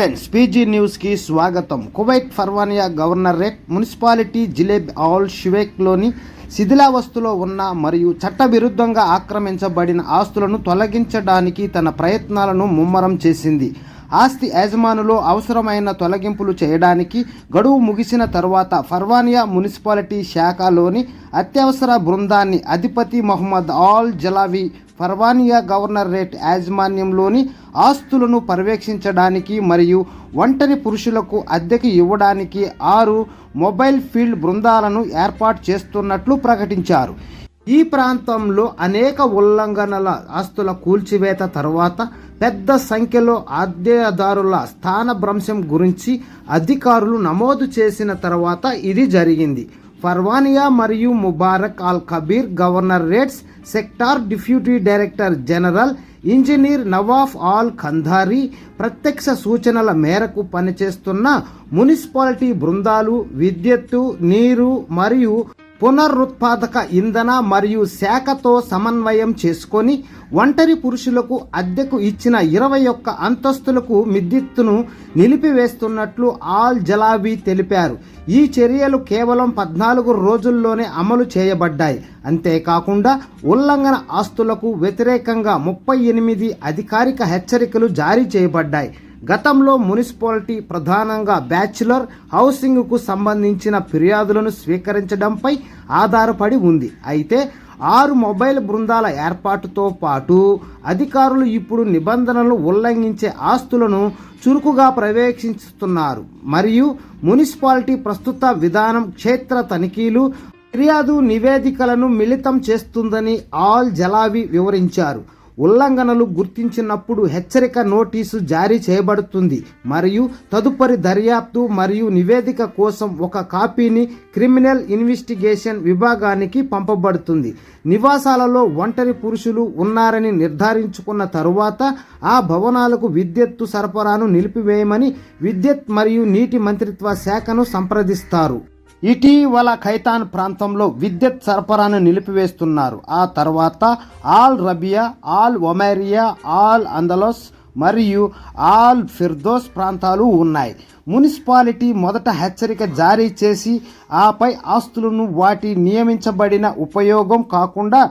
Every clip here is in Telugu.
ఫ్రెండ్స్, పీజీ న్యూస్కి స్వాగతం. Kuwait Farwaniya governorate municipality Jleeb al షువేక్లోని శిథిలావస్థలో ఉన్న మరియు చట్టవిరుద్ధంగా ఆక్రమించబడిన ఆస్తులను తొలగించడానికి తన ప్రయత్నాలను ముమ్మరం చేసింది. ఆస్తి యజమానులు అవసరమైన తొలగింపులు చేయడానికి గడువు ముగిసిన తర్వాత ఫర్వానియా మున్సిపాలిటీ శాఖలోని అత్యవసర బృందాన్ని అధిపతి మొహమ్మద్ ఆల్ జలావి ఫర్వానియా గవర్నరేట్ యాజమాన్యంలోని ఆస్తులను పర్యవేక్షించడానికి మరియు ఒంటరి పురుషులకు అద్దెకు ఇవ్వడానికి 6 మొబైల్ ఫీల్డ్ బృందాలను ఏర్పాటు చేస్తున్నట్లు ప్రకటించారు. ఈ ప్రాంతంలో అనేక ఉల్లంఘనల ఆస్తుల కూల్చివేత తర్వాత పెద్ద సంఖ్యలో అద్దెదారుల స్థానభ్రంశం గురించి అధికారులు నమోదు చేసిన తర్వాత ఇది జరిగింది. ఫర్వానియా మరియు Mubarak al Kabeer governorates sector deputy director general engineer Nawaf al Khandari ప్రత్యక్ష సూచనల మేరకు పనిచేస్తున్న మున్సిపాలిటీ బృందాలు విద్యుత్తు, నీరు మరియు పునరుత్పాదక ఇంధన మరియు శాఖతో సమన్వయం చేసుకొని ఒంటరి పురుషులకు అద్దెకు ఇచ్చిన 21 అంతస్తులకు విద్యుత్తును నిలిపివేస్తున్నట్లు ఆల్ జలావి తెలిపారు. ఈ చర్యలు కేవలం 14 రోజుల్లోనే అమలు చేయబడ్డాయి. అంతేకాకుండా ఉల్లంఘన ఆస్తులకు వ్యతిరేకంగా 38 అధికారిక హెచ్చరికలు జారీ చేయబడ్డాయి. గతంలో మున్సిపాలిటీ ప్రధానంగా బ్యాచులర్ హౌసింగ్కు సంబంధించిన ఫిర్యాదులను స్వీకరించడంపై ఆధారపడి ఉంది. అయితే 6 మొబైల్ బృందాల ఏర్పాటుతో పాటు అధికారులు ఇప్పుడు నిబంధనలు ఉల్లంఘించే ఆస్తులను చురుకుగా పర్యవేక్షిస్తున్నారు మరియు మున్సిపాలిటీ ప్రస్తుత విధానం క్షేత్ర తనిఖీలు, ఫిర్యాదు నివేదికలను మిళితం చేస్తుందని ఆల్ జలావి వివరించారు. ఉల్లంఘనలు గుర్తించినప్పుడు హెచ్చరిక నోటీసు జారీ చేయబడుతుంది మరియు తదుపరి దర్యాప్తు మరియు నివేదిక కోసం ఒక కాపీని క్రిమినల్ ఇన్వెస్టిగేషన్ విభాగానికి పంపబడుతుంది. నివాసాలలో ఒంటరి పురుషులు ఉన్నారని నిర్ధారించుకున్న తరువాత ఆ భవనాలకు విద్యుత్తు సరఫరాను నిలిపివేయమని విద్యుత్ మరియు నీటి మంత్రిత్వ శాఖను సంప్రదిస్తారు. ఇటీవల ఖైతాన్ ప్రాంతంలో విద్యుత్ సరఫరాను నిలిపివేస్తున్నారు. ఆ తర్వాత ఆల్ రబియా, ఆల్ ఒమైరియా, ఆల్ అందలోస్ మరియు ఆల్ ఫిర్దోస్ ప్రాంతాలు ఉన్నాయి. మున్సిపాలిటీ మొదట హెచ్చరిక జారీ చేసి ఆపై ఆస్తులను వాటి నియమించబడిన ఉపయోగం కాకుండా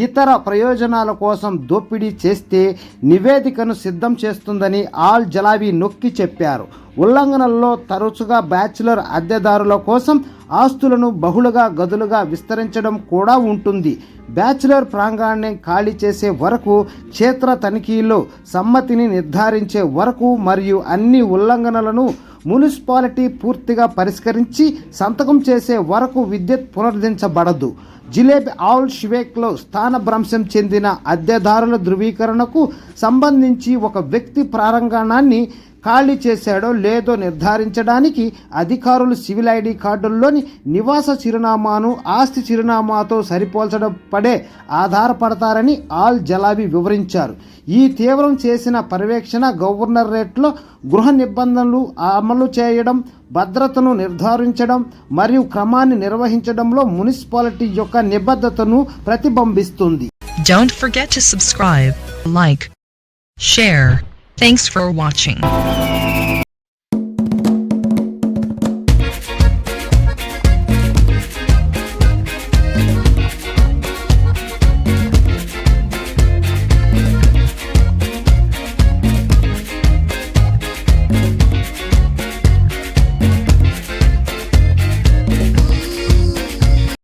ఇతర ప్రయోజనాల కోసం దోపిడీ చేస్తే నివేదికను సిద్ధం చేస్తుందని ఆల్ జలావి నొక్కి చెప్పారు. ఉల్లంఘనల్లో తరచుగా బ్యాచులర్ అద్దెదారుల కోసం ఆస్తులను బహుళగా గదులుగా విస్తరించడం కూడా ఉంటుంది. బ్యాచులర్ ప్రాంగణాన్ని ఖాళీ చేసే వరకు, క్షేత్ర తనిఖీలో సమ్మతిని నిర్ధారించే వరకు మరియు అన్ని ఉల్లంఘనలను మున్సిపాలిటీ పూర్తిగా పరిష్కరించి సంతకం చేసే వరకు విద్యుత్ పునరుద్ధరించబడదు. జిలేబ్ ఆల్ షువేక్లో స్థానభ్రంశం చెందిన అద్దెదారుల ధృవీకరణకు సంబంధించి ఒక వ్యక్తి ప్రాంగణాన్ని ఖాళీ చేశాడో లేదో నిర్ధారించడానికి అధికారులు సివిల్ ఐడి కార్డుల్లోని నివాస చిరునామాను ఆస్తి చిరునామాతో సరిపోల్చడం పడే ఆధారపడతారని ఆల్ జలావి వివరించారు. ఈ తీవ్రం చేసిన పర్యవేక్షణ గవర్నరేట్లో గృహ నిబంధనలు అమలు చేయడం, భద్రతను నిర్ధారించడం మరియు క్రమాన్ని నిర్వహించడంలో మున్సిపాలిటీ యొక్క నిబద్ధతను ప్రతిబింబిస్తుంది. Don't forget to subscribe, like, share. Thanks for watching.